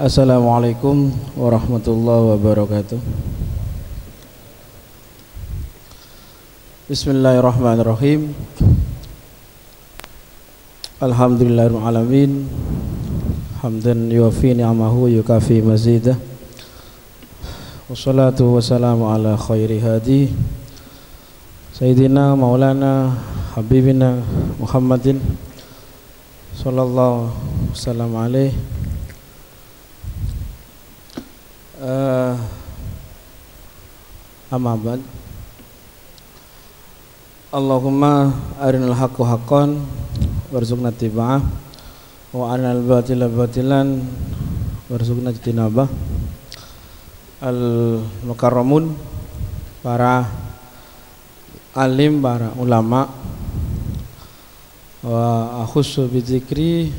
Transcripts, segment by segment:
Assalamualaikum warahmatullahi wabarakatuh. Bismillahirrahmanirrahim. Alhamdulillahirabbil alamin. Hamdan yuwafi ni'amahu yukafi mazidah. Wassalatu wassalamu ala khairi hadi Sayyidina Maulana Habibina Muhammadin sallallahu wasallam alaih. Amma ba'd. Allahumma arinal haqqo haqqan warzuqna ittiba'ah wa arinal batila batilan warzuqna ijtinabah. Al-mukarramun, para alim, para ulama, wa akhussu bidzikri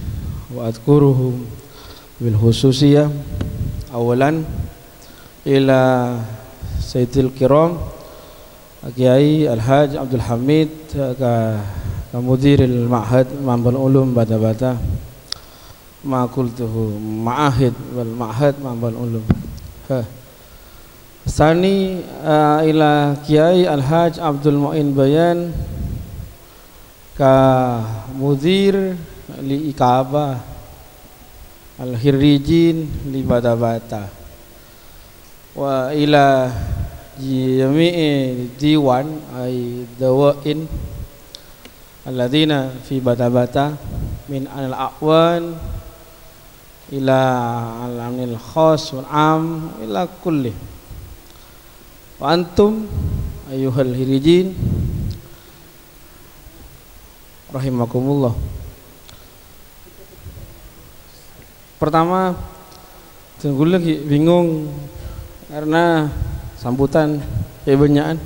wa adkuruhum bil khususiyah. Awalan ila Sayyidil Kiram Kiai Al-Haj Abdul Hamid ka Mudiril Ma'had Ma'ambal Ulum Bata-Bata ma'kultuhu ma'ahid wal ma'had Ma'ambal Ulum. Sani ila Kiai Al-Haj Abdul Mu'in Bayan ka Mudir li Ikaba Al-Hirrijin li Bata-Bata wa ila jami'i diwan ay dawain alladzina fi Bata-Bata min al-a'wan ila al-amnil khas wal am ila kulli wa antum ayyuhal hirijin rahimakumullah. Pertama, tunggu lagi bingung karena sambutan kebanyakan.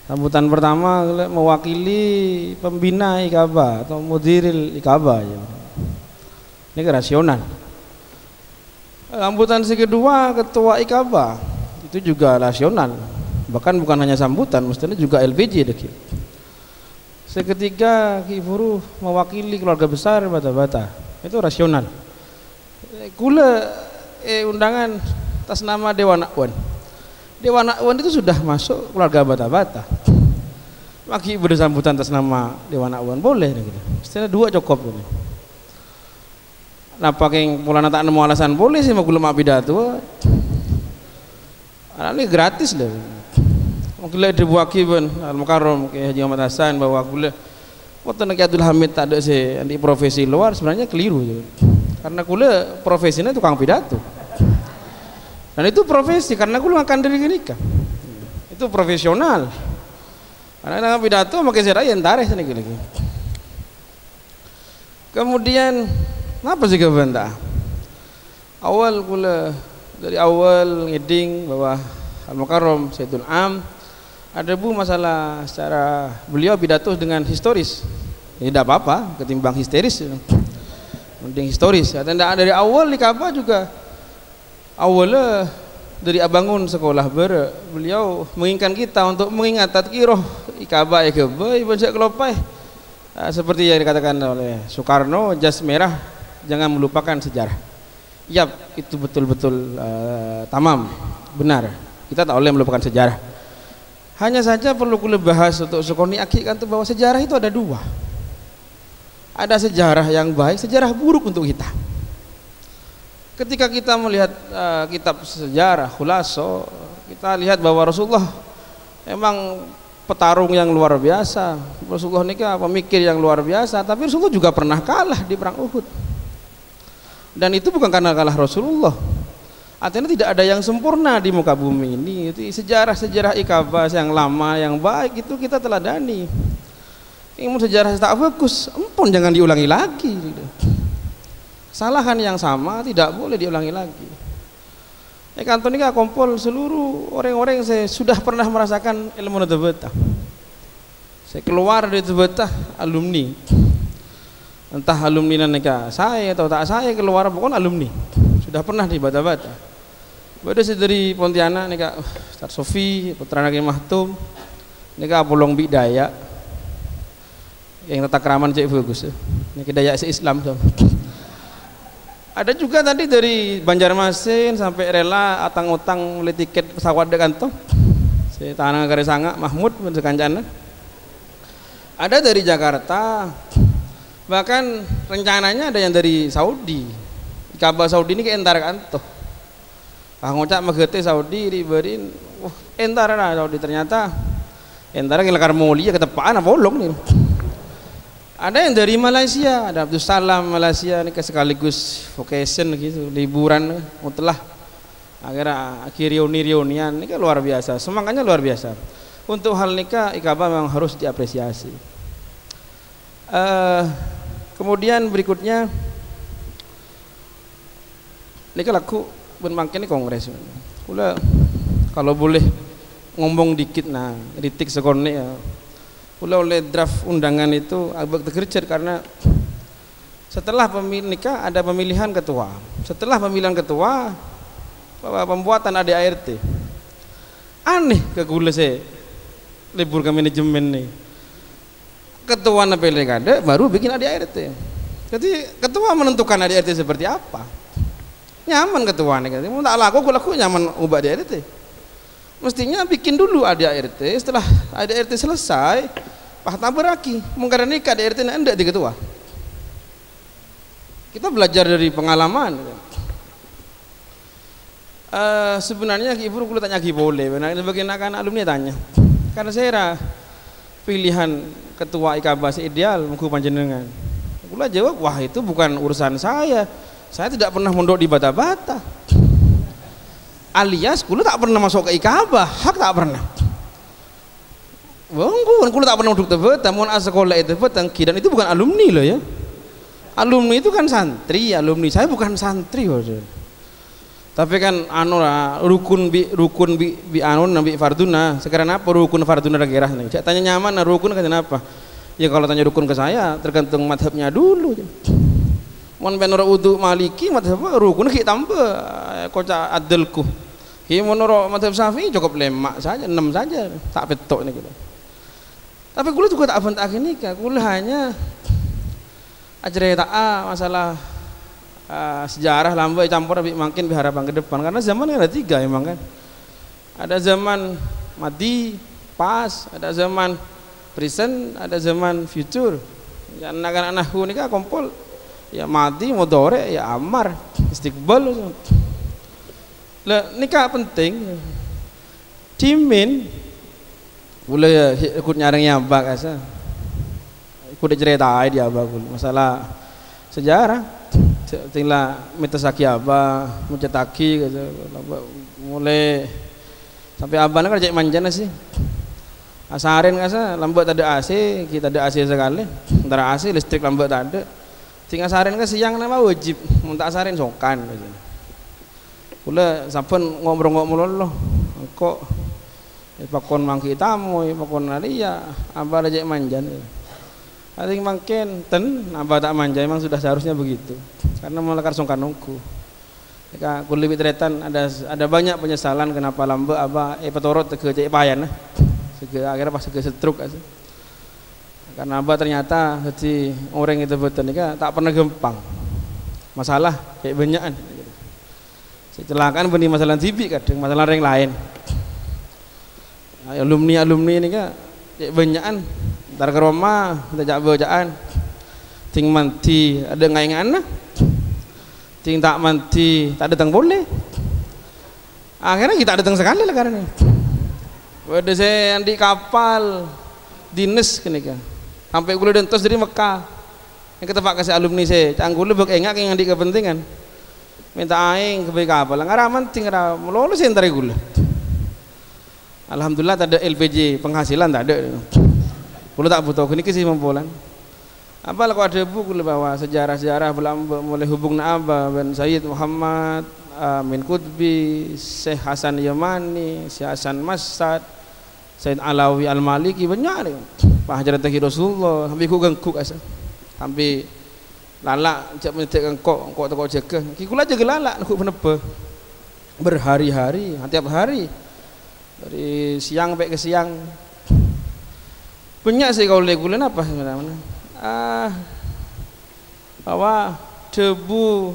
Sambutan pertama mewakili pembina Ikaba atau mudiril Ikaba ya. Ini rasional. Sambutan si kedua ketua Ikaba itu juga rasional. Bahkan bukan hanya sambutan, mestinya juga LPG deki. Seketiga Ki Furu mewakili keluarga besar Bata-Bata. Itu rasional. Kula undangan atas nama Dewan Akwan. Dewan Akwan itu sudah masuk keluarga Bata-Bata. Maki bersambutan atas nama Dewan Akwan boleh gitu. Mestinya dua cukup gitu. Napa keng pulana tak nemu alasan boleh sih mau gula pidato. Ini gratis loh. Mungkin ada buaki ben Al-Mukarram kayak Haji Muhammad Hasan bahwa gula waktu Ki Abdul Hamid tak ada sih di profesi luar sebenarnya keliru gitu. Karena kula profesinya tukang pidato dan itu profesi karena kula akan diri nikah itu profesional karena dengan pidato makin serai entar sana lagi. Kemudian apa sih kebentak awal kula dari awal ngeding bahwa Al-Mukarram Sayyidul Am ada bu masalah secara beliau pidato dengan historis tidak apa-apa ketimbang histeris mending historis. Tanda dari awal di Ka'bah juga awalnya dari abangun sekolah beliau menginginkan kita untuk mengingat tadkiroh Ka'bah Ka'bah ibu saya kelopai seperti yang dikatakan oleh Soekarno, jas merah jangan melupakan sejarah. Yap, itu betul-betul tamam benar, kita tak boleh melupakan sejarah. Hanya saja perlu kula bahas untuk Sukoni Aki kan bahwa sejarah itu ada dua. Ada sejarah yang baik, sejarah buruk untuk kita. Ketika kita melihat kitab sejarah Khulaso, kita lihat bahwa Rasulullah memang petarung yang luar biasa. Rasulullah ini pemikir yang luar biasa, tapi Rasulullah juga pernah kalah di perang Uhud. Dan itu bukan karena kalah Rasulullah. Artinya tidak ada yang sempurna di muka bumi ini. Itu sejarah-sejarah Ikaba yang lama, yang baik itu kita teladani. Ilmu sejarah tak bagus, empun jangan diulangi lagi. Kesalahan yang sama tidak boleh diulangi lagi. Kantor ini kumpul seluruh orang-orang yang saya sudah pernah merasakan ilmu Bata. Saya keluar dari Bata alumni. Entah alumni naneka saya atau tak saya keluar pokoknya alumni. Sudah pernah di Bata-Bata. Bada saya dari Pontianak neka Ustaz Sofi, Putra Nagi Mahtum, neka Polong Bidaya. Yang tata keraman cek bagus. Neka Dayak se-Islam tuh. Ada juga tadi dari Banjarmasin sampai rela atang-utang beli tiket pesawat dek kantong. Si tanah kare sanga Mahmud sekancana. Ada dari Jakarta. Bahkan rencananya ada yang dari Saudi. Ikaba Saudi ini ke entar kanto. Ngocak magete Saudi diberin. Entar lah Saudi ternyata entar ngelakar mulia ketepaan apa bolong nih. Ada yang dari Malaysia, ada Abdul Salam Malaysia ini sekaligus vacation gitu, liburan mutlak. Akhirnya reunian ini kan luar biasa, semangatnya luar biasa. Untuk hal nikah Ikaba memang harus diapresiasi. Kemudian berikutnya nikah laku bermakin ini kongres. Kalau boleh ngomong dikit nah, kritik sekorne ya. Oleh draft undangan itu agak tergercet karena setelah nikah ada pemilihan ketua. Setelah pemilihan ketua pembuatan ADART. Aneh ke gula saya libur ke manajemen nih. Ketua pilkada baru bikin ADART. Jadi ketua menentukan ADART seperti apa. Nyaman ketua nih. Mau tak laku nyaman ubah ADART. Mestinya bikin dulu ADART, setelah ADART selesai Pak beraki mengkarena nikah ADART enggak di ketua. Kita belajar dari pengalaman. Sebenarnya ibu kulo tanya boleh, benar sebagian anak alumni tanya. Karena saya pilihan ketua Ikaba ideal mengku panjenengan. Kulo jawab, wah itu bukan urusan saya. Saya tidak pernah mondok di bata-bata. Alias kulo tak pernah masuk ke Ikaba, hak tak pernah. Bangku, kulo tak pernah duduk tebet, namun sekolah itu tebet, dan itu bukan alumni loh ya. Alumni itu kan santri, alumni saya bukan santri waduh. Tapi kan anu lah, rukun bi anu nabi farduna. Sekarang apa rukun farduna daerah nih? Saya tanya nyaman, nah rukun kan apa? Ya kalau tanya rukun ke saya, tergantung madhabnya dulu. Mon menurut wudu Maliki madhab rukun kita tambah kocak adilku. Ki menurut madhab Syafi'i cukup 5 saja, 6 saja, tak petok nih gitu. Tapi kulo juga tak bentak ini kan, kulo hanya ajareta masalah sejarah lambai campur lebih makin harapan ke depan karena zaman ada 3 emang kan. Ada zaman mati pas, ada zaman present, ada zaman future. Ya anak-anak ini kan kompol ya mati mudhari ya amar istiqbal. Lah nikah penting. Cimin boleh ikut nyaring abak asa. Ikut ceritain dia abak masalah sejarah. Tinggal mitasaki abah, mencetaki gitu. Mulai sampai abah kan cek manjana sih. Asarin kasa lambat ada AC, kita ada AC sekali. Antara AC listrik lambat tak ada. Tinggal asarin kan siang nama wajib, minta asarin sokan gitu. Kula sampun ngobrol-ngobrol loh, kok pakon mangki tamu, pakon ya, abah aja manjan. Ating makin ten, abah tak manja, emang sudah seharusnya begitu. Karena melakar songkan nungku. Jika kulit bitretan ada banyak penyesalan kenapa lambat abah petorot ke cek payan, akhirnya pas ke setruk. Karena abah ternyata jadi orang itu betul nih tak pernah gempang. Masalah kayak banyakan. Kecelakaan benih masalah tibi kadang masalah yang lain. Alumni ini kan banyakan ntar ke rumah kita bacaan ting manti ada ngaingan ting tak manti tak datang boleh akhirnya kita datang sekali lah karena waduh saya di kapal dinas kini kan sampai kuliah dan tos dari Mekah yang kita pak kasih alumni saya canggul lebih enggak yang di kepentingan minta aing ke kapal ngaraman ting ngara lulus entar gula. Alhamdulillah tak ada LPG penghasilan tak ada. Kulo tak butuh ini sih mempulan. Apa kalau ada buku bahwa sejarah-sejarah mulai hubung Abah bin Sayyid Muhammad Amin Qutbi, Syekh Hasan Yamani, Syekh Hasan Masad, Sayyid Alawi Al-Maliki banyak nih. Pak Hajar Taqi Rasulullah sampai ku gengkuk asa. Sampai lalak cak menyetek engkok teko jaga. Ki kula jaga lalak ku penepe. Berhari-hari, tiap hari. Dari siang sampai ke siang. Banyak sih kalau legulan apa sebenarnya? Bahwa debu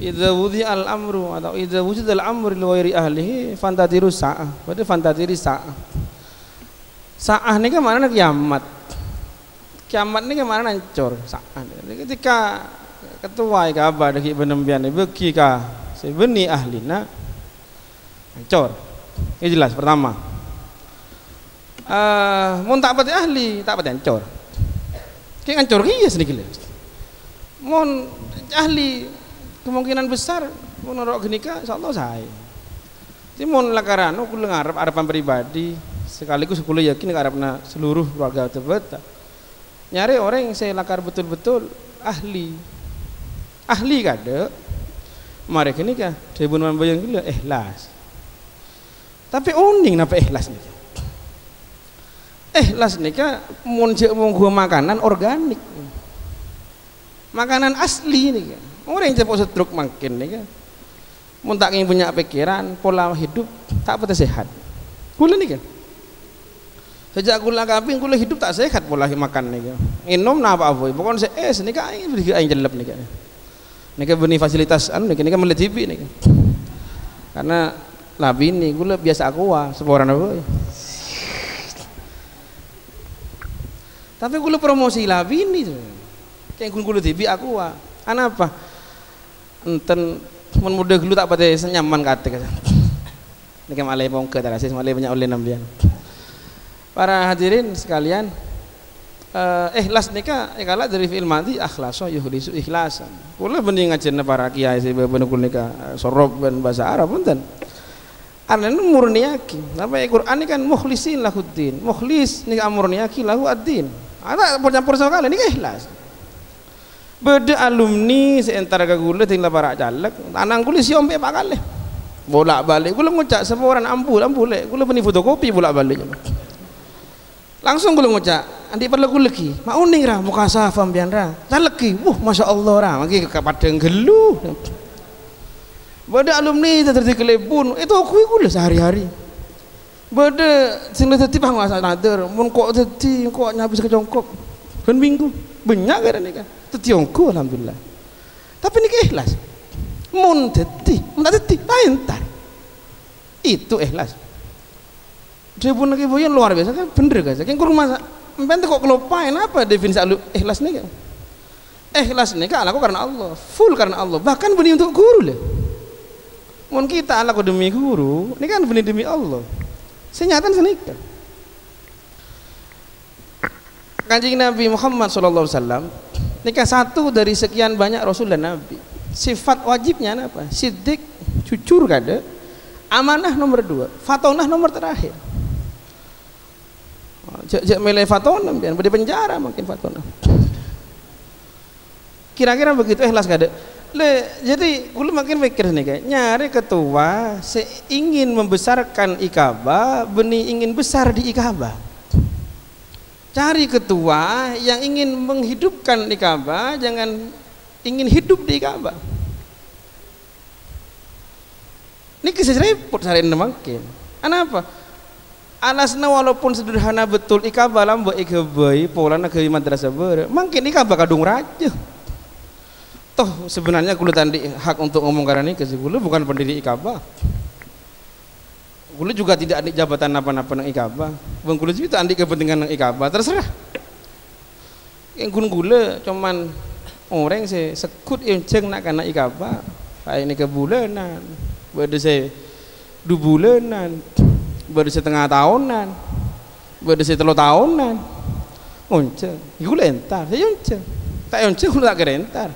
idza wudi al amru atau idza wujud al amru li ghairi ahlihi fantadiru sa'ah. Berarti fantadiri sa'ah. Sa'ah ini kan maknanya kiamat. Kiamat ini kan maknanya hancur. Sa'ah. Ketika ketua ikabah dari penembian bagi ka sebeni ahlina hancur. Ini jelas pertama. Mun tak pati ahli, tak pati hancur. Ki hancur ki ya sedikit. Mun ahli kemungkinan besar menurut genika insyaallah saya. Timun lakarano kula ngarep harapan pribadi sekaligus kula yakin ngarepna seluruh keluarga terbeta. Nyari orang yang saya lakar betul-betul ahli. Ahli kada. Mari genika dibun bayang gila ikhlas. Tapi uning napa ikhlas nika? Ikhlas nika mun jek monggo makanan organik. Makanan asli nika. Orang yang cepat setruk makin nih kan, mun tak ingin punya pikiran, pola hidup tak pernah sehat. Kula nih kan, sejak kula kambing kula hidup tak sehat pola makan nih kan. Minum napa apa? Pokoknya nih kan ingin beri aing jelek nih kan. Nih kan beni fasilitas anu nih kan melihat TV nih kan. Karena labi nih kula biasa aqua seporan apa. Tapi kula promosi labi nih tuh, kayak kula TV aqua. Apa? Enten mun muda dulu tak pate nyaman kate kata. Niki malih mongke tarasis malih banyak oleh nambian. Para hadirin sekalian, ikhlas nika ikala dari fi'il madhi akhlasa yuhlisu ikhlasan. Kula bening ngajenna para kiai sebe benukul nika sorob ben bahasa Arab punten. Arane murniaki. Napa Al-Qur'an kan mukhlisin lahuddin. Mukhlis nika murniaki lahu ad-din. Ada campur sekali nika ikhlas. Beda alumni seantara kagula tinggal para caleg anang kula siom pe pakale bolak-balik kula ngucak semua orang ampul kula beni fotokopi bolak-balik langsung kula ngucak andi perlu kula lagi mak uning ra muka safam bian ra lagi masya Allah ra magi kapadeng gelu beda alumni terjadi kelebun itu aku kula sehari-hari beda sing dadi pang masa nader mun kok dadi kok nyabis kecongkok ben minggu banyak kan ini kan tiongku alhamdulillah tapi ini ikhlas mun dadi entar itu ikhlas dia pun lagi boyan luar biasa kan bener guys kan kurang masa kok kelupain apa definisi ikhlas nih kan ikhlas nih kan aku karena Allah full karena Allah bahkan benih untuk guru lah mun kita aku demi guru ini kan benih demi Allah senyatan senikah Kanjeng Nabi Muhammad SAW nikah satu dari sekian banyak Rasul dan Nabi. Sifat wajibnya apa? Siddiq, jujur kada. Amanah nomor 2, fatonah nomor terakhir. Jak milih fatonah, biar di penjara mungkin fatonah. Kira-kira begitu ikhlas kada. Jadi kula makin mikir nih kayak nyari ketua ingin membesarkan ikabah, benih ingin besar di ikabah. Cari ketua yang ingin menghidupkan ikabah, jangan ingin hidup di ikabah. Ini kisah repot hari ini makin. Kenapa? Alasna walaupun sederhana betul ikabah lambo ikabai pola nak ke madrasah ber, makin ikabah kadung raja. Toh sebenarnya kulit tandi hak untuk ngomong karena ini kasih kulit bukan pendiri ikabah. Kulit juga tidak ada jabatan apa-apa nang ikabah. Bang kulit itu andi kepentingan nang ikabah terserah. Yang kulit cuman orang saya sekut enceng nak kena ikabah. Kayak ini kebulanan, berde saya 2 bulanan, berde setengah tahunan, berde 3 tahunan. Onceng, kulit entar, saya onceng. Tak onceng kulit tak kerentar.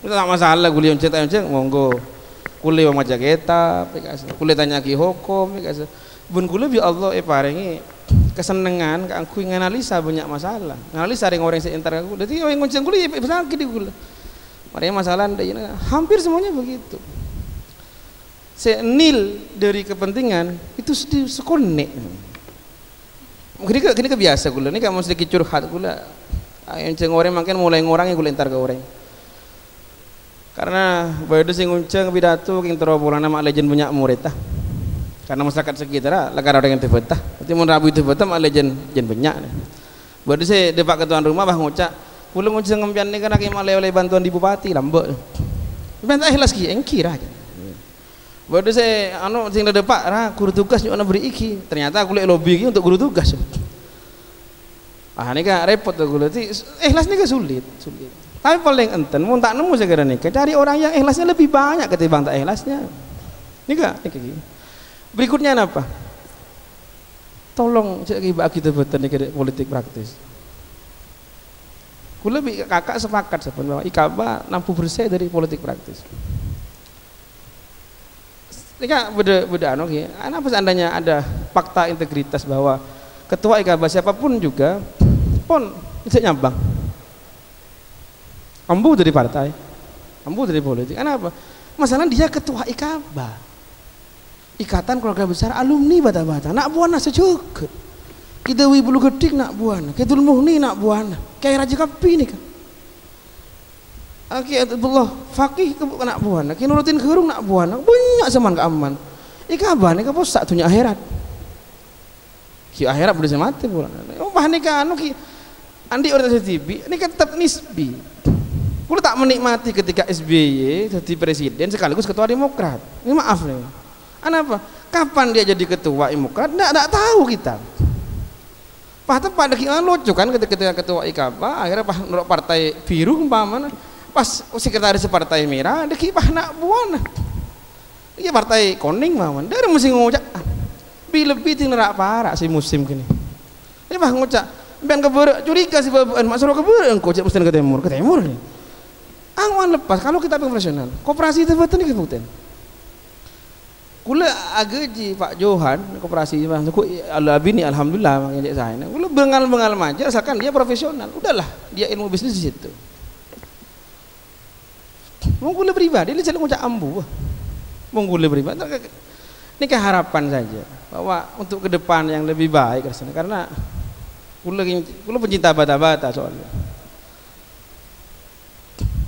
Itu tak masalah kulit onceng tak onceng, monggo. Kulit macam kita, kulit tanya ki hukum, bun kulit bi Allah paringi kesenangan, aku nganalisa banyak masalah, nganalisa ring orang seentar aku, jadi orang ngonceng kulit besar gede kulit, makanya masalah hampir semuanya begitu. Senil dari kepentingan itu sekonek. Gini kebiasa kulit, ini kamu sedikit curhat kulit, ngonceng orang makin mulai ngurangin kulit entar ke orang. Karena baru sing ngunceng pidato king terobongan nama legend punya murid tah. Karena masyarakat sekitar lagar orang yang tebetah. Nanti mun rabu tebetah mak legend banyak. Baru saya depak ketuan rumah bah ngucak, pulang ngunceng ngempian ni kan aki oleh bantuan di bupati lambok. Ben tak ikhlas ki engki ra. Baru saya anu sing ada Pak ra guru tugas nyuk ana beri iki. Ternyata aku lek lobby iki untuk guru tugas. Ah ini kan repot tuh guru. Ikhlas ini kan sulit. Tapi paling enten mun tak nemu segera nikah cari orang yang ikhlasnya lebih banyak ketimbang tak ikhlasnya. Nikah gini. Berikutnya apa? Tolong cek bagi kita betul nikah politik praktis. Kula lebih kakak sepakat sebenarnya ikaba 60% dari politik praktis. Nikah beda anu ki. Apa seandainya ada fakta integritas bahwa ketua ikaba siapapun juga pun bisa nyambang. Ambu dari partai, ambu dari politik. Kenapa? Masalah dia ketua ikaba. Ikatan Keluarga Besar Alumni Bata-Bata. Nak buana sejuket. Kita Wibulu Gedik nak buana, kita Muhni nak buana, kayak Raja Kapi ni kan. Aki Abdullah Fakih nak buana, kita Nurutin Gerung nak buana, banyak zaman keaman. Ikaba ni kapos sak dunia akhirat. Ki akhirat boleh mati pula. Oh bah ni kan anu ki andi orang TV, ni kan tetap nisbi. Kulo tak menikmati ketika SBY jadi presiden sekaligus ketua Demokrat. Ini maaf nih. Kenapa? Kapan dia jadi ketua Demokrat? Nggak tahu kita. Pada kita lucu kan ketika ketua IKABA akhirnya pas menurut partai biru umpamanya pas sekretaris partai merah ada kipah nak buana iya partai koning maman dari mesti ngocak lebih tinggal parah si musim gini ini bah ngocak ben keber curiga si babuan masuk keber engkau cek mesti ke timur nih angwan lepas kalau kita profesional koperasi itu betul nih kebutuhan kula agaji Pak Johan koperasi Bang Suku Al-Abini alhamdulillah ngajak saya. Kula bengal-bengal aja asalkan dia profesional. Udahlah, dia ilmu bisnis di situ. Mau kula pribadi ini saya ngucap ambu. Mau kula pribadi ini keharapan saja bahwa untuk ke depan yang lebih baik karena kula pencinta bata-bata soalnya.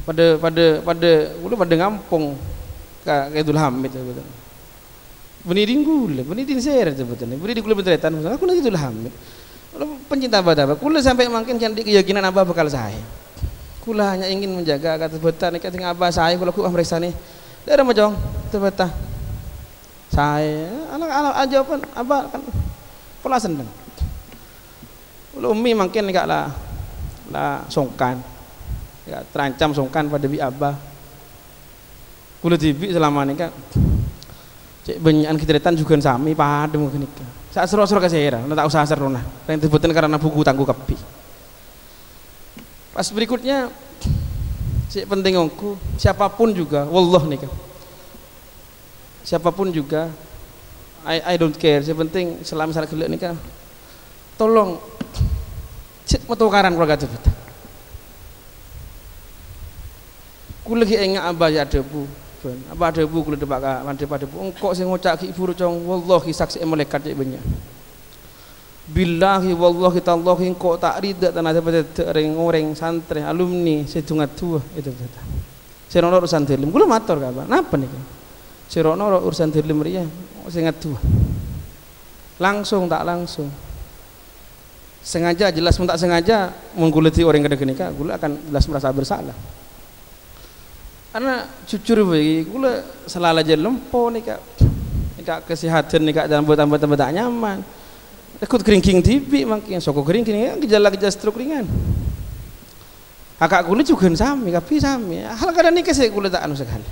Pada ngampung ke Idul Hamid betul. Benidin share sebetulnya. Beri di kula benteretan. Aku lagi Idul Hamid. Pencinta bata-bata. Kula sampai makin cantik keyakinan abah bekal saya. Kula hanya ingin menjaga kata beta nek tinggal abah saya kula ku meriksa nih. Daerah majong beta. Saya anak aja pun abah kan pola seneng. Kula umi makin enggak lah songkan. Ya terancam songkan pada bi abah. Kula tibi selama ini kan cek banyakan kitretan juga sami pada mungkin nikah. Saat seru-seru kasihera, tak usah seru nah. Yang dibutuhkan karena buku tangguh kapi. Pas berikutnya, cek penting aku siapapun juga, wallah nikah. Siapapun juga, I don't care. Yang penting selama saya gelek nikah, tolong cek metukaran keluarga tersebut. Ku lagi ingat abah ya debu. Apa ada bu kulo debak pada bu engkau sing ngocak ki ibu cong wallahi saksi malaikat cek banyak billahi wallahi tallahi engkau tak rida tanah pada orang santri alumni sedungat tua itu kata serono urusan dilim kulo matur kabar napa nih serono urusan dilim ria sengat tua langsung tak langsung sengaja jelas tak sengaja menggulati orang kedek nikah kulo akan jelas merasa bersalah. Karena jujur bagi kula selalu aja lempo nih kak kesehatan nih kak dalam buat tak nyaman ikut keringking TV makin soko keringking ya gejala stroke ringan kakak kula juga sami hal kadang nih saya kula tak anu sekali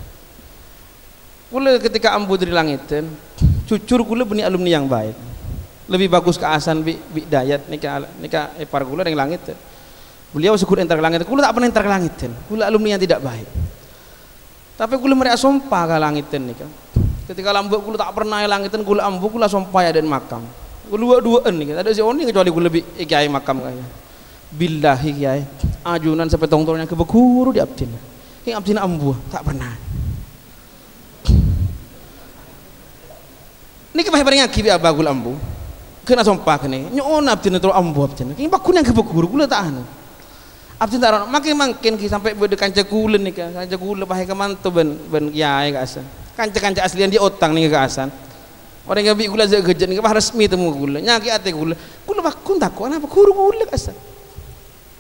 kula ketika ambu dari langitan jujur kula benih alumni yang baik lebih bagus ke asan bi dayat nika ipar kula yang langitan beliau syukur entar ke langitan kula tak pernah entar ke langitan kula alumni yang tidak baik. Tapi kula mereka sompah ke langitan nih kan. Ketika lambuk kula tak pernah langitan kula ambu kula sompah ya dan makam. Kula duaan nih kan. Ada si oni kecuali kula lebih kiai makam kaya. Billahi kiai ajunan sampai tongtolnya ke bekuru di abdin. Ki abdin ambu tak pernah. Niki pahe bareng ngaki bi abah kula ambu. Kena sompah kene. Nyon abdin terus ambu abdin. Ki bakun yang ke bekuru kula tak anu. Abdin taruh makin sampai beda kanca kula nih kan kanca kula pakai kemantu ben kiai ke asan kanca aslian dia otang nih ke asan orang yang bi kula jaga kerja nih resmi temu kula nyaki ate kula bakun takut apa guru kula ke asan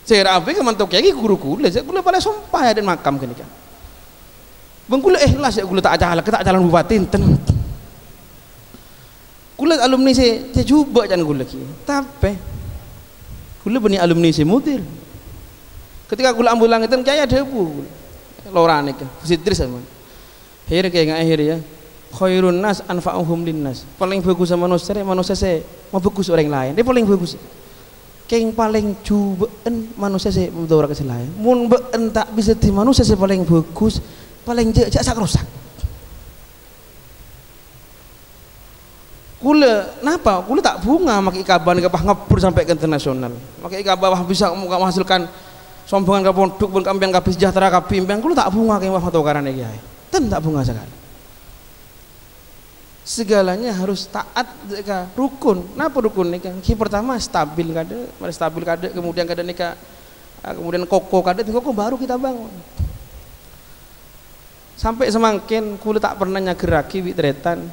saya rapi kemantu kiai guru kula pada sumpah ya dan makam kini kan Bengkula ikhlas ya kula tak calon bupati enten. Kula alumni saya cuba jangan kula ki. Tapi kula bani alumni saya mutir. Ketika kula ambulang itu kaya debu. Lorane ke Sidris sama. Akhir kayak akhir ya. Khairun nas anfa'uhum linnas. Paling bagus sama manusia saya mau bagus orang lain. Dia paling bagus. Yang paling cubaan manusia saya betul orang lain. Mun been tak bisa di manusia saya paling bagus, paling jak sak rusak. Kula napa? Kula tak bunga maki kaban kapah ngebur sampai ke internasional. Maki kabah bisa menghasilkan sombongan ka pondok pun kampian kabeh sejahtera kabeh impian kula tak bunga kaya wah tokarane kiai. Ten tak bunga sekali. Segalanya harus taat ke rukun. Napa rukun nikah? Ki pertama stabil kada, kemudian kada nikah, kemudian kokoh kada, kokoh baru kita bangun. Sampai semakin kula tak pernah nyageraki wi tretan.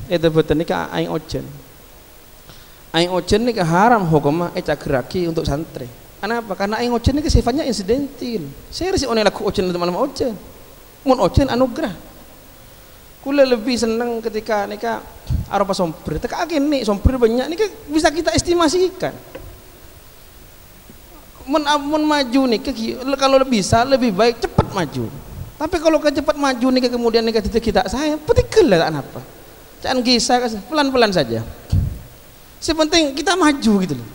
Itu betul nikah aing ojen. Aing ojen nikah haram hukumah cageraki untuk santri. Kenapa? Karena aing ojen nikah sifatnya insidentil. Saya resi oneng laku ojen teman-teman ojen. Mun ojen anugerah. Kula lebih senang ketika nikah arupa sompir. Teka nih sompir banyak nikah bisa kita estimasikan. Mun maju nikah kalau bisa lebih baik cepat maju. Tapi kalau cepat maju nikah kemudian nikah kita saya petikal lah apa. Jangan kisah pelan-pelan saja. Sepenting kita maju gitu loh.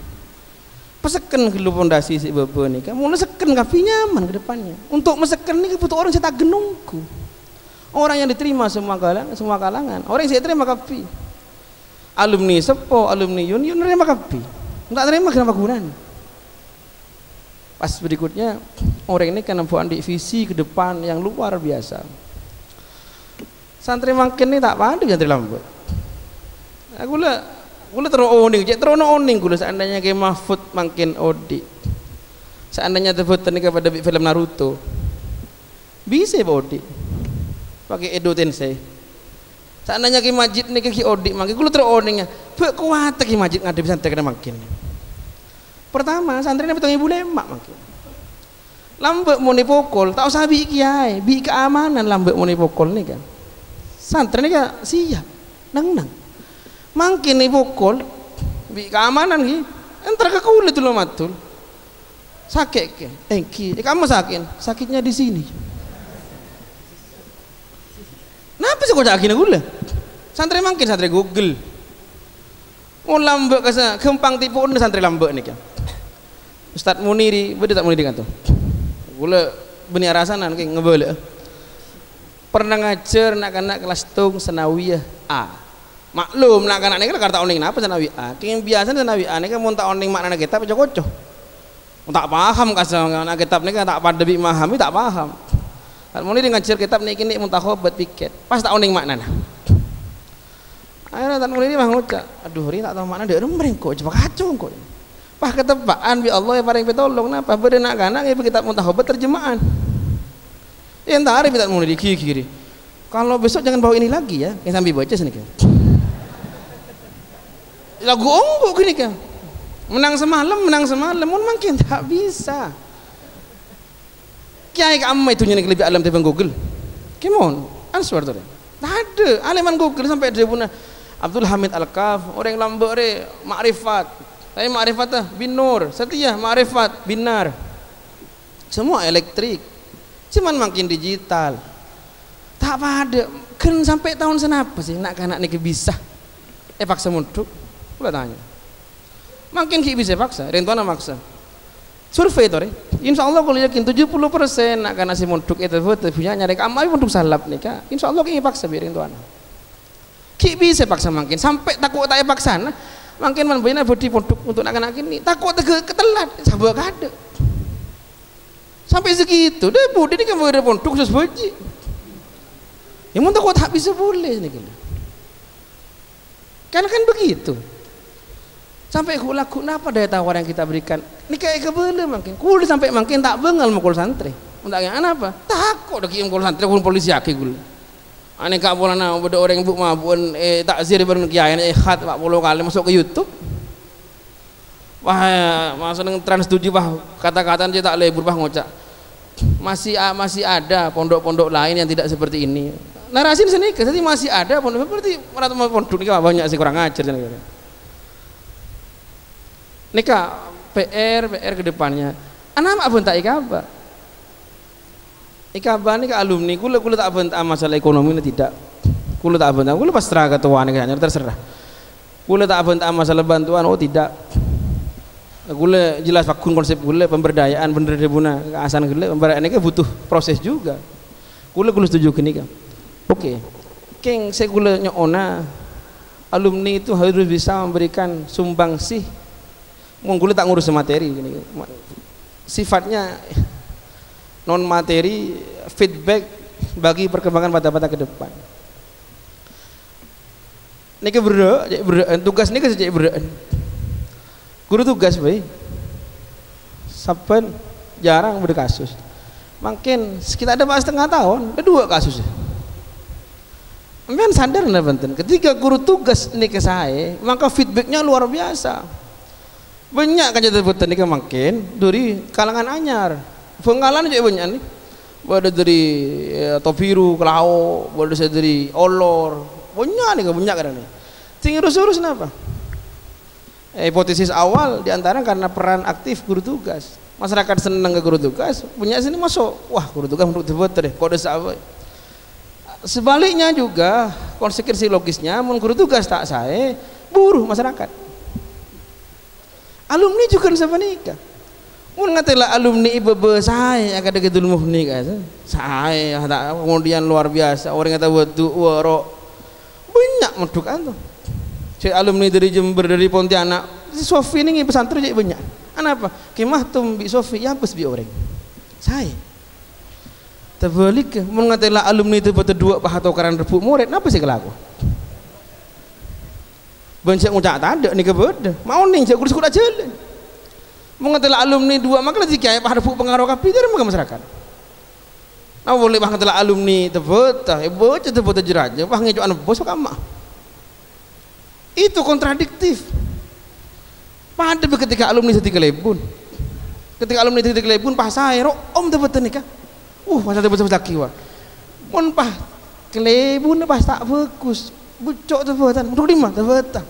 Peseken dulu pondasi si bebe nikah. Mulai seken kapi nyaman ke depannya. Untuk meseken nikah butuh orang saya tak genungku. Orang yang diterima semua kalangan, orang yang saya terima kapi, alumni sepo, alumni union terima kapi, nggak terima kenapa gunanya? Pas berikutnya orang ini kan nampak visi ke depan yang luar biasa. Santri makin ini tak pandai santri lambat. Aku terus oning, seandainya kayak Mahfud makin odi, seandainya terbuat ini kepada film Naruto, bisa odi. Pakai Edo Tensei. Seandainya ki masjid nih ki odik mangke kulo terus oningnya. Bek kuat ki masjid ngadep santri kena makin. Pertama santrinya betong ibu lemak mangke. Lambek muni pokol, tak usah bi kiai, bi keamanan lambek muni pokol nih kan. Santri nih kan siap, nang. Mangke nih pokol, bi keamanan ki, entar ke kulit dulu matul. Sakit ke? Kamu sakitnya di sini. Kenapa sih kau akhirnya gula? Santri mungkin santri Google. Mau lambek kasa kempang tipu udah santri lambek nih kan. Ustadz Muniri, beda tak Muniri kan tuh. Gula benih arasanan kayak ngebel. Pernah ngajar anak-anak kelas tung senawiyah A. Maklum anak-anak ini kan kata oning apa senawiyah A. Kayak biasa senawiyah A ini kan mau tak oning makna kitab aja kocok. Tak paham kasih anak kitab ini kan tak pada bi memahami tak paham. Mulai ngajar kitab nih kini muntakhobat piket pas tak oning makna nah akhirnya tak mulai mah ngucap aduh hari tak tahu makna dia orang kok coba kacau kok pas ketepaan bi Allah yang paling petolong napa berenak kanak ya kitab muntakhobat terjemahan yang tak hari tak mulai di kiri kalau besok jangan bawa ini lagi ya yang sambil baca sini kan lagu onggok gini kan menang semalam mun makin tak bisa. Kiai kamu itu nyanyi lebih alam terbang Google. Kemon, answer tu. Tak ada. Aliman Google sampai dia punya Abdul Hamid Al-Kaf, orang lambek re makrifat. Tapi makrifat dah bin Nur, setia makrifat binar. Semua elektrik. Cuman makin digital. Tak ada. Kan sampai tahun senapa sih nak kanak ni bisa. Paksa munduk. Pula tanya. Makin ki bisa paksa, rentona maksa. Survei itu, insya Allah kalau yakin 70% nak karena si munduk itu punya nyari kamai munduk salap nih kak, insya Allah kini paksa biarin tuan. Ki bisa paksa makin sampai takut tak paksa, makin membina bodi munduk untuk nak ini takut ketelat, sabar kada. Sampai segitu, deh bodi ini kan ada munduk sus boji. Yang mau takut tak bisa boleh nih kan begitu. Sampai aku laku apa daya tawar yang kita berikan ini kayak kebele makin kulit sampai makin tak bengal mukul santri untuk yang apa takut dah kiam mukul santri pun polisi aki gul aneh kak bola na beda orang buk mabun takzir bareng kiai khat 40 kali masuk ke YouTube wah masa dengan trans 7 bah kata-kata dia tak lebur bah ngocak masih ada pondok-pondok lain yang tidak seperti ini. Narasi sini jadi masih ada pondok seperti pondok ini banyak sih kurang ajar nikah PR ke depannya. Anak apa tak ikaba? Ikaba ni ke alumni kula tak bentak masalah ekonomi ni tidak. Kula tak bentak, kula pasrah ketua ni kayaknya terserah. Kula tak bentak masalah bantuan, oh tidak. Kula jelas fakun konsep kula pemberdayaan bener debuna keasan kula pemberdayaan ini butuh proses juga. Kula setuju ke nikah. Oke, Keng saya gula nyona alumni itu harus bisa memberikan sumbangsih. Gula tak ngurus materi, sifatnya non materi, feedback bagi perkembangan bata-bata ke depan. Nika tugas nika sejak berdoa. Guru tugas baik, saben jarang berkasus. Makin sekitar ada 4,5 tahun, ada 2 kasus. Memang sadar nah benten. Ketika guru tugas ini ke saya, maka feedbacknya luar biasa. Banyak kan jadi benten ini makin dari kalangan anyar. Pengalaman juga banyak nih. Ada dari Topiru, Kelau, ada dari Olor, banyak kan nih. Tinggal urus kenapa? Hipotesis awal diantara karena peran aktif guru tugas. Masyarakat senang ke guru tugas, punya sini masuk. Wah guru tugas menurut beten deh. Kode sahabat. Sebaliknya juga konsekuensi logisnya guru tugas tak saya buruh masyarakat. Alumni juga bisa nikah. Mun ngatelah alumni ibu saya akan ada dulu nikah. Saya tak kemudian luar biasa orang kata waktu waro banyak meduk antu. Cek alumni dari Jember dari Pontianak si Sofi ini pesantren jadi banyak. Kenapa? Kemah tumbi Sofi ya pas bi orang. Saya terbalik mengatakan alumni itu betul 2 pahato karan repuk murid apa sih kelaku banyak ngucap tak ada ni kebeda mau nih saya kurus kuda jalan mengatakan alumni 2 maka lagi kayak pahat repuk pengaruh kapi dari masyarakat nah boleh mengatakan alumni terbeta bocah terbeta jeraja bah ngejuan bos kama itu kontradiktif pada ketika alumni setika lebun ketika alumni setika lebun pas saya om terbeta nikah masa betul-betul laki wah. Mun pah kelebun pas tak fokus. Bucok tu betan. Duduk 5 tu betan.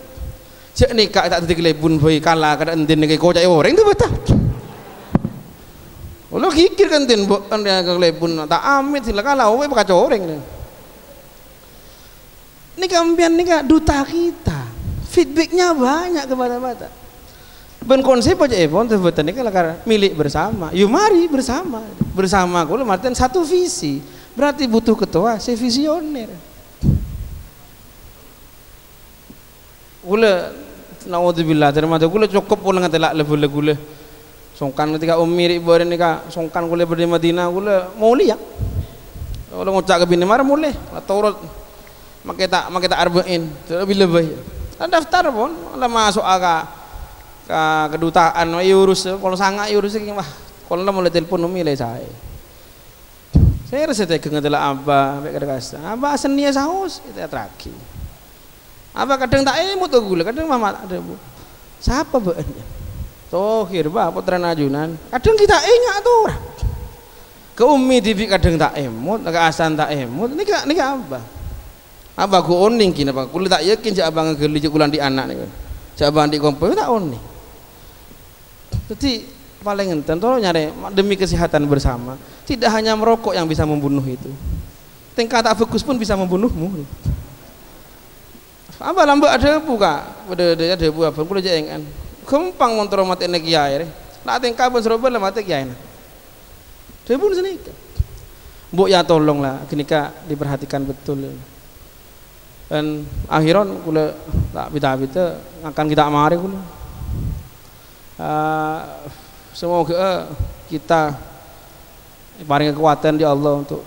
Cek nikah tak tadi kelebun boy kalah kada entin ke kocak orang tu betan. Ulah kikir kan tin bukan dia kelebun tak amit sila kalah we kacau orang ni. Nikah ambian nikah duta kita. Feedbacknya banyak kepada bata. Ben konsep aja Evon terbuat ini kan milik bersama. Yuk mari bersama kalau artian satu visi. Berarti butuh ketua, saya visioner. Gula naudzubillah termasuk gula cukup pulang ngetelak level gula. Songkan ketika mirip beren nika songkan gula berdiri Madinah gula mau lihat. Kalau ngucap ke bini marah mulai Taurat makita arba'in lebih. Daftar pun lah masuk agak kedutaan urus kalau sangat urus wah kalau mulai telepon milih saya rasa tegang adalah abah baik kata abah senia saus itu terakhir abah kadang tak emut tuh gula kadang mama ada bu siapa bu tohir bah putra najunan kadang kita ingat tuh orang ke umi TV kadang tak emut ke asan tak emut ini abah ku oning kini abah kulit tak yakin si abah ngegeli kulan di anak nih si abah di kompor tak oning. Jadi paling enten tolong nyari demi kesehatan bersama. Tidak hanya merokok yang bisa membunuh itu. Tingkat tak fokus pun bisa membunuhmu. Apa lambat ada buka? Ada buah pun boleh jangan. Gampang motor mati energi air. Nak tingkat pun serobot lah mati kiai. Dia pun sini. Bu ya tolonglah, kenika diperhatikan betul. Dan akhiran kula tak bita-bita akan kita mari kula. Semoga kita paling kekuatan di Allah untuk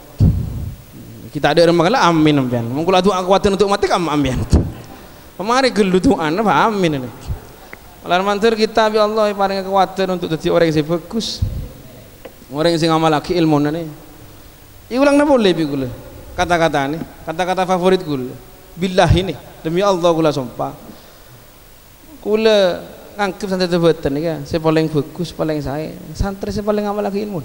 kita ada remang lah amin ambian mengkula doa kekuatan untuk mati kam ambian kemari gelutuan apa amin ini malah mantur kita bi Allah paling kekuatan untuk jadi orang yang fokus orang yang ngamal lagi ilmu nih iulang na boleh bi gula kata-kata nih kata-kata favorit gula billah ini demi Allah gula sumpah gula ngangkep santri terbeten ya saya paling fokus paling saya santri saya paling amal lagi ilmu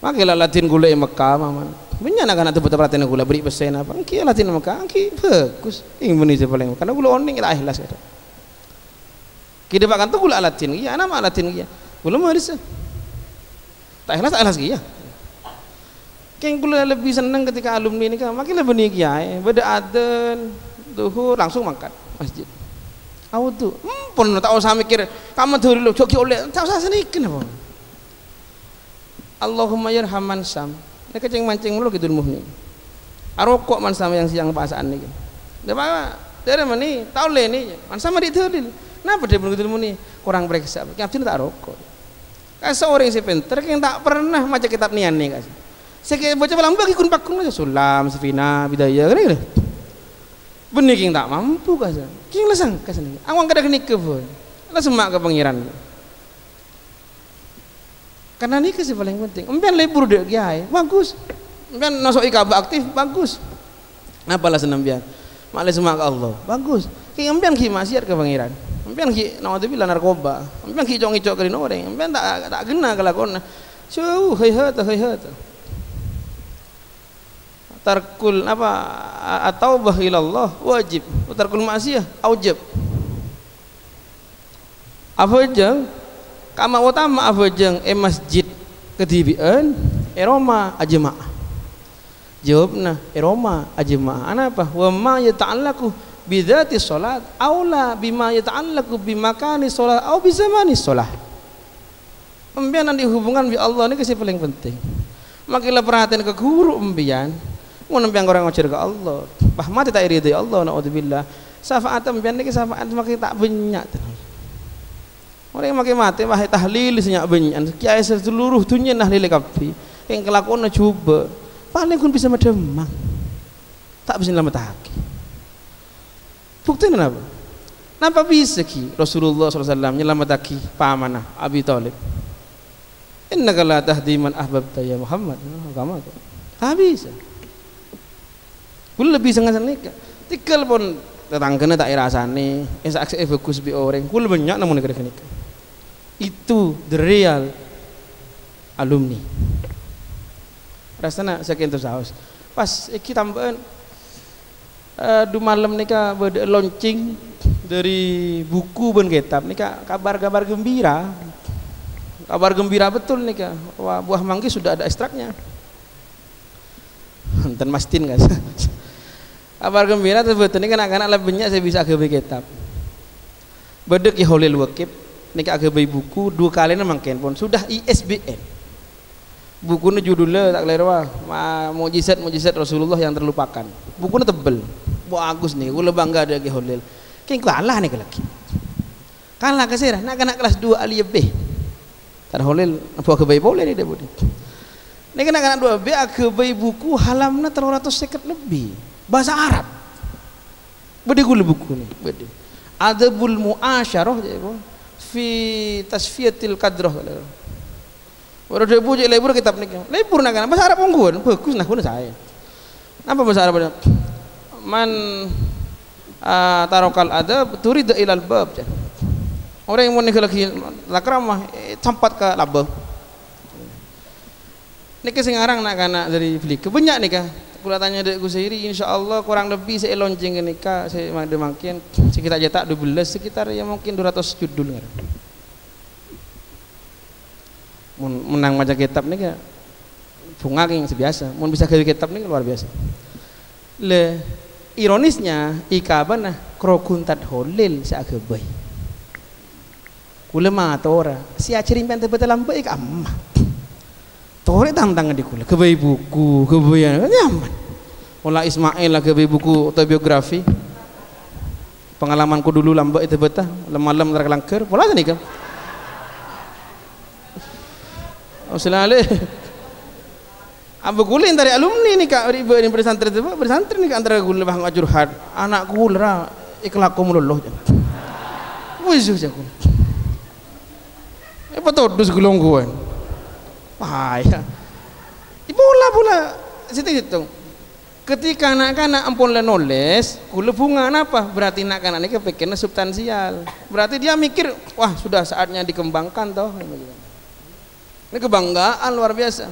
Makilah latihan gula di Mekah maman. Banyak anak-anak tu latihan gula beri pesen apa. Angki latihan di Mekah, angki bagus. Indonesia paling. Karena gula oning kita ikhlas kata. Kita bahkan tu gula latihan dia, anak mak latihan dia. Gula maris. Tak ikhlas dia. Keng gula lebih senang ketika alumni ni kan, makilah benih kiai, beda adzan, zuhur langsung mangkat masjid. Awak tu, pun tak usah mikir, kamu tu dulu joki oleh, tak usah senikin apa. Allahumma yarham man sam. Ni kecing mancing mulu gitu muhni. Arokok man sam yang siang pasaan ni. Dia apa? Dia mana ni? Tahu le ni. Man sam di tu dil. Kenapa dia begitu muhni? Kurang periksa. Kiam tak rokok. Kasih orang si pinter, yang tak pernah macam kitab nian ni kasih. Saya baca malam bagi kun pakun aja sulam, sefina, bidaya, kan? Benih yang tak mampu kasih. King lesang kasih ni. Awang kada kena kebun. Lah semak ke pangeran. Karena ini kasih paling penting. Empian libur dek kiai, bagus. Empian nasok ikabah aktif, bagus. Apalah senam pian. Maklum semak ke Allah, bagus. King empian ki maksiat ke pangeran. Empian ki naudzubillah narkoba. Empian ki icok-icok ke orang. Empian tak gena kelakon. Jauh hayat. Tarkul apa at-taubah ilallah wajib. Tarkul maksiyah aujab. Apa jeng? Kama utama apa jeng masjid ketibian Roma ajma'. Jawabna Roma ajma'. Apa? Wa ma yata'allaqu bi dzati salat aula bima yata'allaqu bi makani salat au bi zamani salat. Pembianan dihubungan bi Allah ini kasih paling penting. Makilah perhatian ke guru pembian. Mun pembian orang ngajar ke Allah. Pahmati tak iri dari Allah naudzubillah. Syafaat pembian ini syafaat makin tak banyak. Orang yang makin mati wahai tahlil senyak banyak. Kiai seluruh dunia nahlil kafi. Yang kelakuan coba paling kun bisa mademang. Tak bisa lama tahaki. Bukti kenapa? Kenapa bisa ki Rasulullah SAW nyelamataki pamanah Abi Thalib? Innaka la tahdi man ahbabta ya Muhammad. Agama tu. Tak bisa. Kul lebih sangat nikah. Tikal pun tetanggana tak irasani. Esak bagus bi orang. Kul banyak namun nikah. Itu the real alumni. Rasanya sekian terus haus. Pas iki tambahan du malam nika berde launching dari buku ben kitab nika kabar-kabar gembira. Kabar gembira betul nika. Wah, buah manggis sudah ada ekstraknya. Enten mastin guys. Kabar gembira tersebut ini anak-anak lebih banyak saya bisa ke kitab. Bedek ki Holil Wakib nika ke buku 2 kali mangken pun sudah ISBN. Bukunya judulnya tak lera mujizat Rasulullah yang terlupakan. Bukunya tebel. Bagus nih, gua bangga ada ki Holil. King kalah nih lagi. Kalah ke sirah, nak kelas 2 aliyah B. Tar Holil apa ke boleh nih dia boleh. Nih kena 2 B ke buku halamna 350 lebih. Bahasa Arab. Bede gula buku nih, bede. Adabul muasyarah je fi tasfiyatil qadrah. Baru dia bujuk lebur kitab ni. Lebur nak kan bahasa Arab ungguan, bagus nah guna saya. Apa bahasa Arab? Man tarokal adab turid ilal bab. Orang yang mau nikah lagi lakramah campat ke labah. Nikah singarang nak kana dari beli kebanyak nikah. Kula tanya dek Gusairi, insyaallah kurang lebih saya launching ke nikah saya makin sekitar cetak 12 sekitar ya mungkin 200 judul kan. Menang macam kitab ni ke bunga yang biasa. Mun bisa ke kitab ni luar biasa. Le ironisnya ikabana krokuntat Holil seagebai. Kula mah tora si acirin pen betul lampu ik amma. Tore tang-tangan di kula kebai buku kebayan nyaman. Olah Ismail lah kebai buku autobiografi. Pengalamanku dulu lambat itu betah malam terkelangker pola tadi kan. Assalamualaikum. Abu gulin dari alumni ni kak riba ni bersantri tu bersantri ni antara gula bang ajurhat anak gula ikhlas kumulullah je. Wujuh je aku. Apa tu dus gulung gua? Bahaya. Bola situ hitung. Ketika anak-anak ampun lenoles, gula bunga apa? Berarti anak-anak ni kepikirnya substansial. Berarti dia mikir, wah sudah saatnya dikembangkan toh. Ini kebanggaan luar biasa.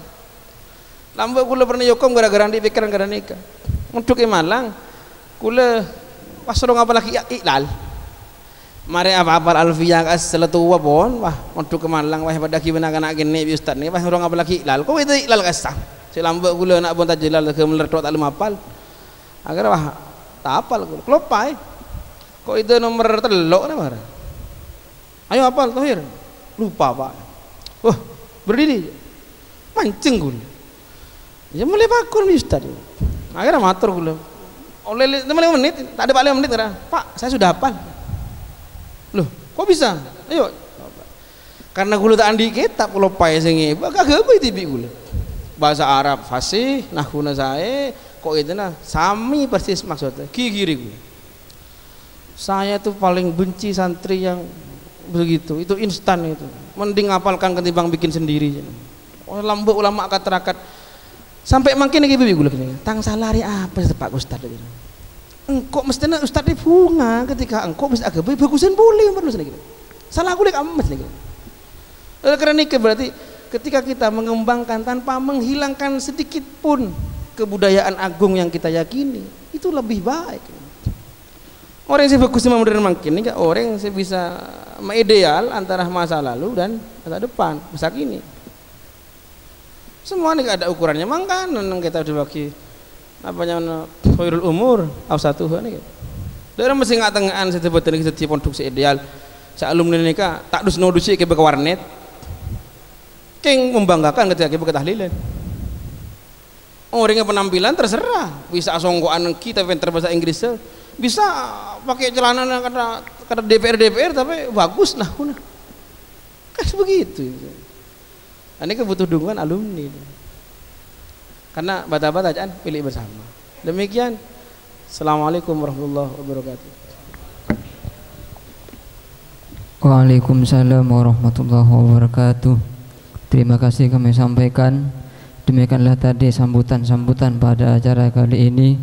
Lambat kula pernah yokom gara-gara di pikiran gara nikah. Untuk ke Malang, kula pas orang apa lagi iklal. Mari apa-apa alfiyah kas seletua pun, wah untuk ke Malang wah pada gimana anak gini ustaz ni, wah orang apa lagi iklal. Kau itu iklal kasah. Si lambat kula nak bonta jelal ke melertok tak apal. Agar wah tak apal kula. Kelopai. Kok itu nomor telok ni mana? Ayo apal Tohir. Lupa Pak. Wah berdiri. Mancing kula. Ya mulai bakul nih Ustaz. Akhirnya matur gula. Oleh 5 menit, tak ada 5 menit kan? Pak, saya sudah hafal. Loh, kok bisa? Ayo. Karena gula tak andi kitab kalau pai sengi, kagak apa itu gula. Bahasa Arab fasih, nahuna saya, kok itu nah sami persis maksudnya. Kiri gula. Saya tuh paling benci santri yang begitu. Itu instan itu. Mending hafalkan ketimbang bikin sendiri. Lambu ulama kata-kata sampai makin lagi bibi gula kini tang salari apa sih Pak Ustad gitu. Engkau mestinya Ustad di bunga ketika engkau bisa agak bagusan boleh perlu sedikit salah aku lek amat sedikit. Karena ini berarti ketika kita mengembangkan tanpa menghilangkan sedikit pun kebudayaan agung yang kita yakini itu lebih baik. Orang yang bagus sama modern makin ini orang yang bisa mengideal antara masa lalu dan masa depan masa kini. Semua ini ada ukurannya, mangkan kita udah bagi apanya khairul umur satu nih. Dari mesti ngatengan setiap ini setiap produksi ideal. Sa alumni nikah tak dus nodusi ke warnet. King membanggakan ketika kita tahlilan. Orangnya penampilan terserah, bisa songgoan kita pinter bahasa Inggris, bisa pakai celana kata DPR tapi bagus nah. Kan begitu. Ini kebutuhan dukungan alumni. Karena bata-bata jangan pilih bersama. Demikian. Assalamualaikum warahmatullahi wabarakatuh. Waalaikumsalam warahmatullahi wabarakatuh. Terima kasih kami sampaikan. Demikianlah tadi sambutan-sambutan pada acara kali ini.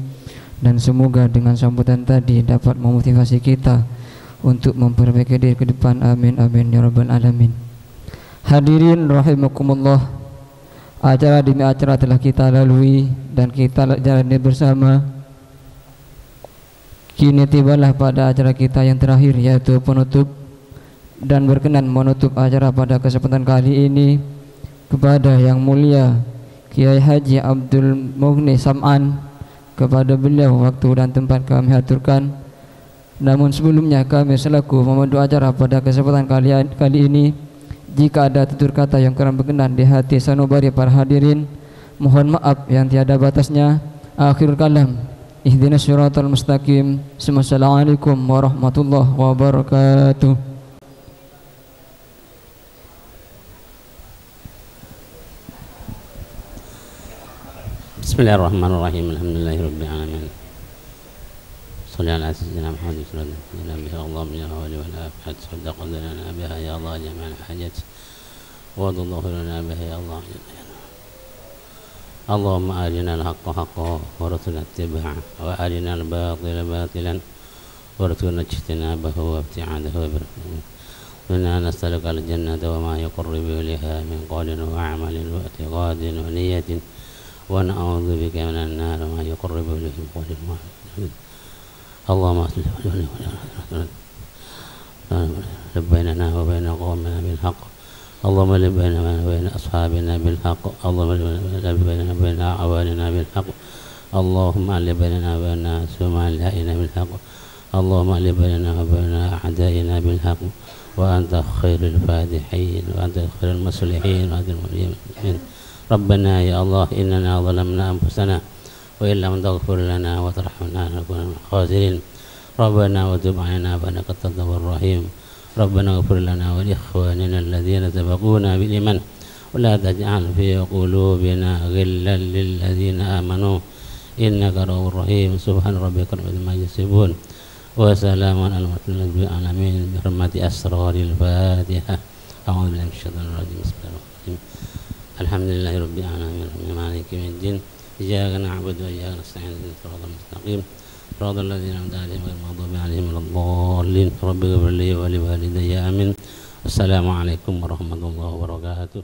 Dan semoga dengan sambutan tadi dapat memotivasi kita untuk memperbaiki diri ke depan. Amin amin ya rabbal alamin. Hadirin rahimakumullah, acara demi acara telah kita lalui dan kita jalani bersama. Kini tibalah pada acara kita yang terakhir, yaitu penutup. Dan berkenan menutup acara pada kesempatan kali ini kepada yang mulia Kiai Haji Abdul Mughni Sam'an. Kepada beliau waktu dan tempat kami aturkan. Namun sebelumnya kami selaku memandu acara pada kesempatan kali ini, jika ada tutur kata yang kurang berkenan di hati sanubari para hadirin, mohon maaf yang tiada batasnya. Akhirul kalam, ihdinas siratal mustaqim. Assalamualaikum warahmatullahi wabarakatuh. Bismillahirrahmanirrahim. Alhamdulillahirabbil alamin. صلى على سيدنا محمد صلى الله عليه وسلم به الله من الهوى والآفات صدق لنا بها يا الله جميع الحاجات وارض الله لنا بها يا الله. اللهم أرنا الحق حقا وارزقنا اتباعه وأرنا الباطل باطلا وارزقنا اجتنابه وابتعاده وإنا نسألك الجنة وما يقرب إليها من قول وعمل واعتقاد ونية ونعوذ بك من النار وما يقرب إليه من قول وعمل. اللهم اصلح بيننا وبين قومنا بالحق. اللهم لب بيننا وبين أصحابنا بالحق. اللهم لب بيننا وبين أعواننا بالحق. اللهم لب بيننا وبين سمعائنا بالحق. اللهم لب بيننا وبين أعدائنا بالحق. وأنت خير الفاتحين وأنت خير المصلحين وأنت المؤمنين. ربنا يا الله إننا ظلمنا أنفسنا وإن لم تغفر لنا وترحمنا لنكون من الخاسرين. ربنا وتب علينا فإنك أنت التواب الرحيم. ربنا اغفر لنا ولإخواننا الذين سبقونا بالإيمان ولا تجعل في قلوبنا غلا للذين آمنوا إنك رؤوف رحيم. سبحان ربك رب العزة عما يصفون وسلام على المرسلين العالمين بحرمة أسرار الفاتحة. أعوذ بالله من الشيطان الرجيم. بسم الله الرحمن الرحيم. الحمد لله رب العالمين مالك يوم الدين. إياك نعبد وإياك نستعين اهدنا الصراط المستقيم صراط الذين أنعمت عليهم غير المغضوب عليهم ولا الضالين. رب اغفر لي ولوالدي آمين. السلام عليكم ورحمة الله وبركاته.